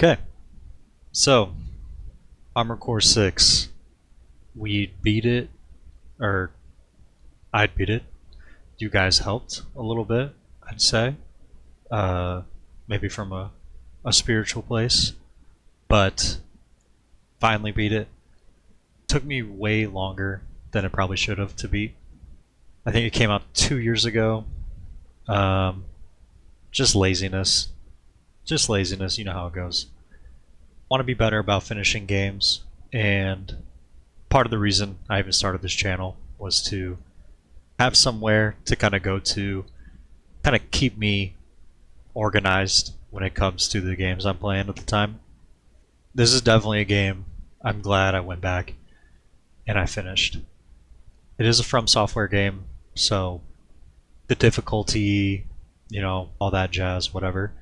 Okay, so Armor Core 6, we beat it, or I'd beat it. You guys helped a little bit, I'd say. Uh, Maybe from a spiritual place, but finally beat it. Took me way longer than it probably should have to beat. I think it came out 2 years ago. Um, just laziness. Just laziness, you know how it goes. Want to be better about finishing games, and part of the reason I even started this channel was to have somewhere to kind of go to, kind of keep me organized when it comes to the games I'm playing at the time. This is definitely a game I'm glad I went back and I finished. It is a From Software game, so the difficulty, all that jazz, whatever.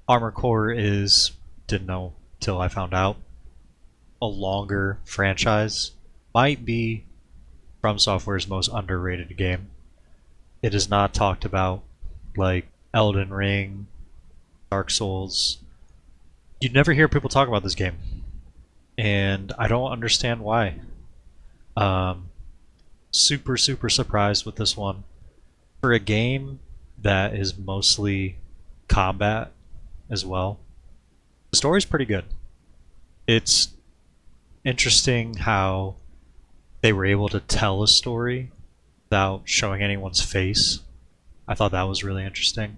Armor Core is, didn't know till I found out, a longer franchise. Might be From Software's most underrated game. It is not talked about like Elden Ring, Dark Souls. You'd never hear people talk about this game, and I don't understand why. Um, super surprised with this one. For a game that is mostly combat as well, the story's pretty good. It's interesting how they were able to tell a story without showing anyone's face. I thought that was really interesting.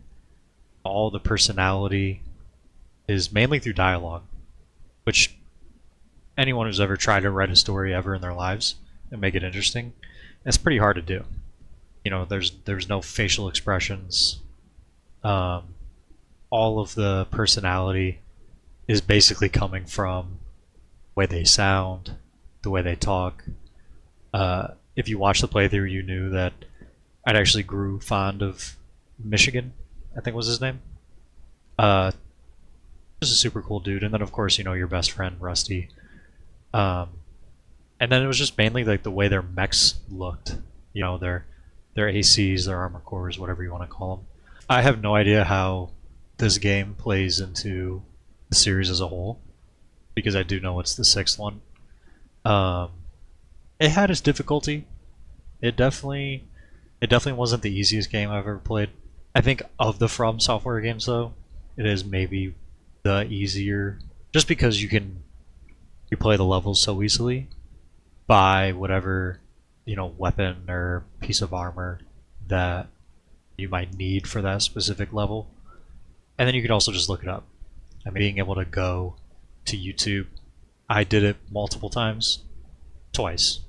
All the personality is mainly through dialogue, which anyone who's ever tried to write a story ever in their lives and make it interesting, it's pretty hard to do. There's no facial expressions. All of the personality is basically coming from the way they sound, the way they talk. If you watched the playthrough, you knew that I'd actually grew fond of Michigan, I think was his name. Just a super cool dude, and then of course your best friend Rusty. And then it was just mainly like the way their mechs looked. Their ACs, their armor cores, whatever you want to call them. I have no idea how this game plays into the series as a whole, because I do know it's the sixth one. It had its difficulty. It definitely wasn't the easiest game I've ever played. I think of the From Software games though, it is maybe the easier, just because you play the levels so easily, buy whatever weapon or piece of armor that you might need for that specific level, and then you can also just look it up. I mean, being able to go to YouTube, I did it multiple times, twice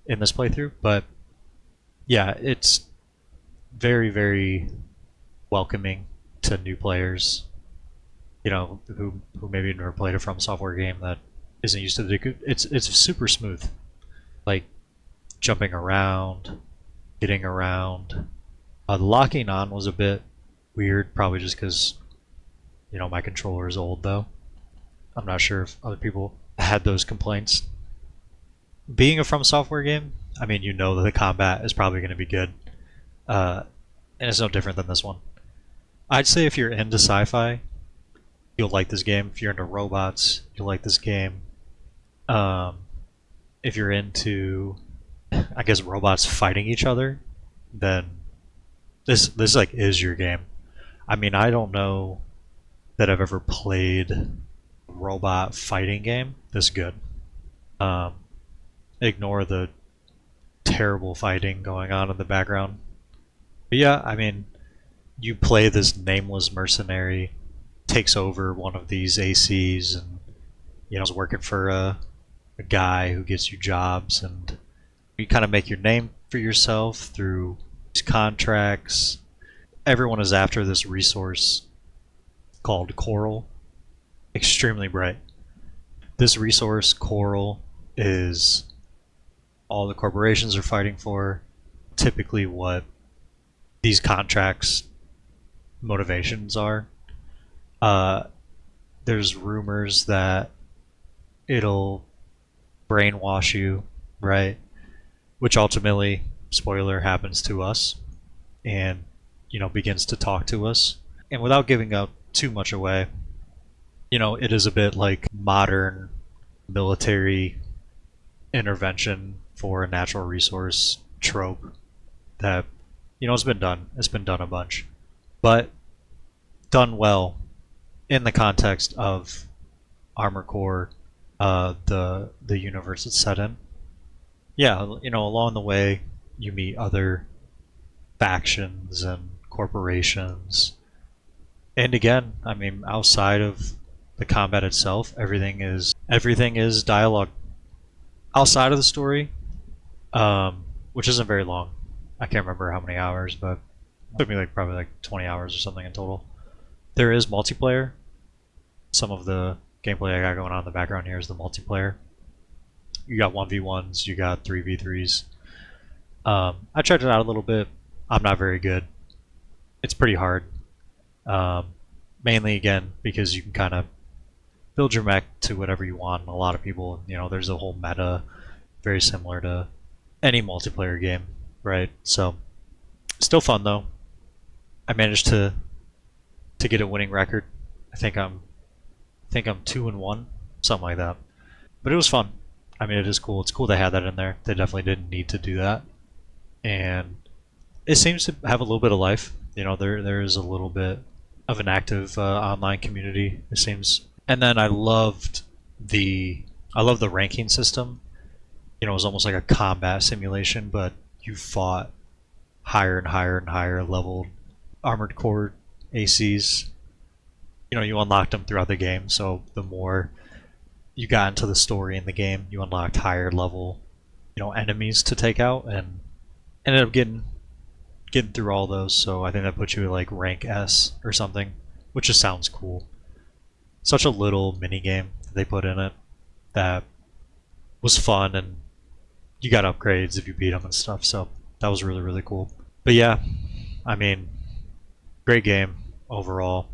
in this playthrough, but yeah, it's very welcoming to new players, who maybe never played a From Software game that isn't used to the. It's super smooth, like jumping around, getting around. The locking on was a bit weird, probably just because my controller is old though. I'm not sure if other people had those complaints. Being a From Software game, I mean, that the combat is probably going to be good, and it's no different than this one. I'd say if you're into sci-fi, you'll like this game. If you're into robots, you'll like this game. If you're into, I guess, robots fighting each other, then this like is your game. I mean, I don't know that I've ever played a robot fighting game this good. Ignore the terrible fighting going on in the background. But yeah, I mean, you play this nameless mercenary, takes over one of these ACs, and is working for a guy who gets you jobs, and you kind of make your name for yourself through these contracts. Everyone is after this resource called coral. Extremely bright. This resource, coral, is all the corporations are fighting for. Typically what these contracts motivations are. There's rumors that it'll brainwash you, right? Which ultimately, spoiler, happens to us, and begins to talk to us. And without giving out too much away, It is a bit like modern military intervention for a natural resource trope that, has been done. It's been done a bunch. But done well in the context of Armor Core, the universe it's set in. Yeah, along the way you meet other factions and corporations. And again, I mean, outside of the combat itself, everything is dialogue. Outside of the story, which isn't very long. I can't remember how many hours, but it took me probably 20 hours or something in total. There is multiplayer. Some of the gameplay I got going on in the background here is the multiplayer. You got 1v1s, you got 3v3s. I tried it out a little bit. I'm not very good. It's pretty hard. Um, Mainly, again, because you can kind of build your mech to whatever you want. And a lot of people, there's a whole meta very similar to any multiplayer game, right? So, still fun though. I managed to get a winning record. I think I'm 2-1, something like that. But it was fun. I mean, it is cool. It's cool they had that in there. They definitely didn't need to do that, and it seems to have a little bit of life. There is a little bit of an active online community. It seems, and then I love the ranking system. It was almost like a combat simulation, but you fought higher and higher and higher leveled armored core ACs. You unlocked them throughout the game, so the more you got into the story in the game, you unlocked higher level, enemies to take out, and ended up getting through all those. So I think that puts you at like rank S or something, which just sounds cool. Such a little mini game that they put in it that was fun, and you got upgrades if you beat them and stuff. So that was really really cool. But yeah, I mean, great game overall.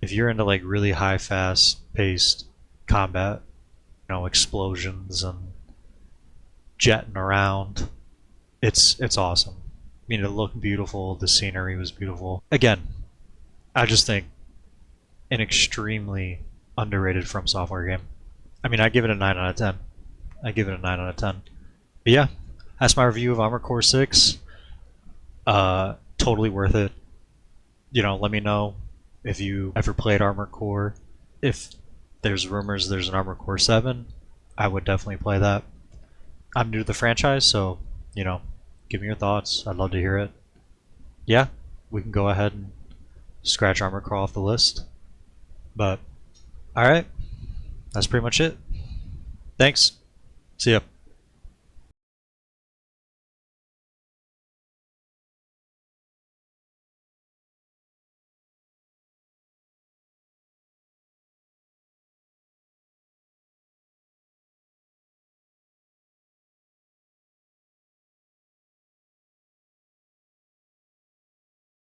If you're into like really high, fast paced combat, explosions and jetting around, it's awesome. I mean, it looked beautiful. The scenery was beautiful. Again, I just think an extremely underrated From Software game. I mean, I give it a 9 out of 10. I give it a 9 out of 10. But yeah, that's my review of Armored Core 6. Totally worth it. Let me know if you ever played Armored Core. If there's rumors there's an Armored Core 7, I would definitely play that. I'm new to the franchise, so, give me your thoughts. I'd love to hear it. Yeah, we can go ahead and scratch Armored Core off the list. But, alright, that's pretty much it. Thanks. See ya.